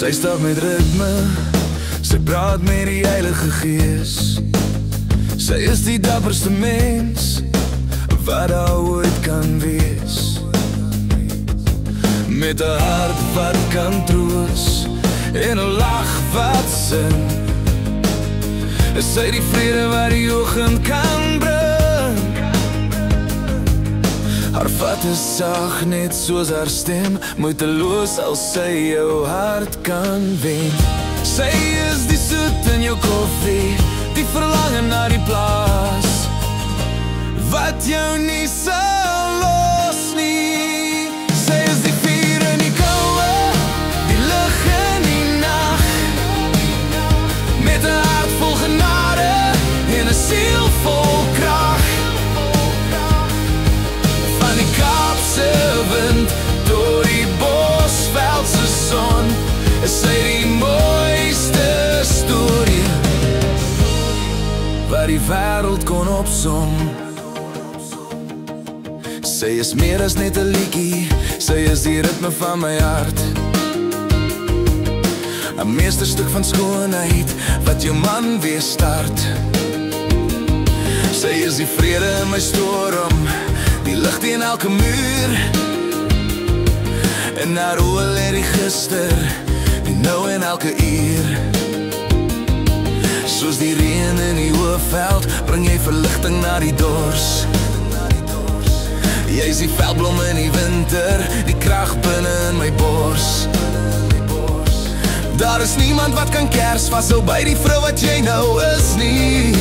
Sy stap met ritme, sy praat met die Heilige Gees. Sy is die dapperste mens wat daar ooit kan wees. Met 'n hart wat kan troos en 'n lach wat sin, is sy die vrede wat die oggend kan bring. Haar vat is sag net soos haar stem, moeiteloos sal sy jou hart kan wen. Sy is die soet in jou koffie, die verlange na die plaas, wat jou nie sal los nie. Sy is die vuur in die koue, die lig in die nag, met 'n hart vol genade en 'n siel vol krag. Van die Kaapse wind tot die Bosveldse son, is sy die mooiste storie wat die wêreld kon opsom. Sy is meer as net 'n liedjie, sy is die ritme van my hart. 'n meesterstuk van skoonheid wat jou man weer start. Sy is die vrede in my storm, die lig teen elke muur. En haar oë lê die gister, die nou en elke uur. Soos die reën in die hoëveld, bring jy verligting na die dors. Jy is die veldblom in die winter, die krag binne in my bors. Daar is niemand wat kan kers vashou by die vrou wat jy nou is nie.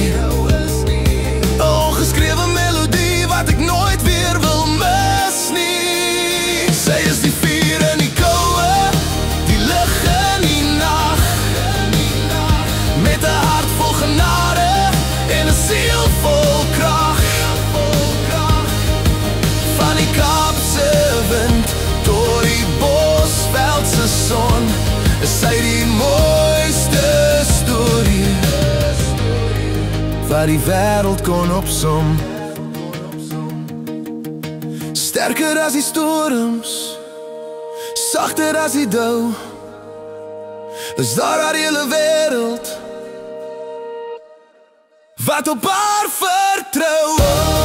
'n ongeskrewe melodie wat ek nooit weer wil mis nie. Sy is die vuur in die koue, die lig in die nag, met 'n hart vol genade en 'n siel vol krag. Van die Kaapse wind tot die Bosveldse son, is sy die mooiste storie wat die wêreld kon opsom. Sterker as die storms, sagter as die dou, is daar haar hele wêreld wat op haar vertrou.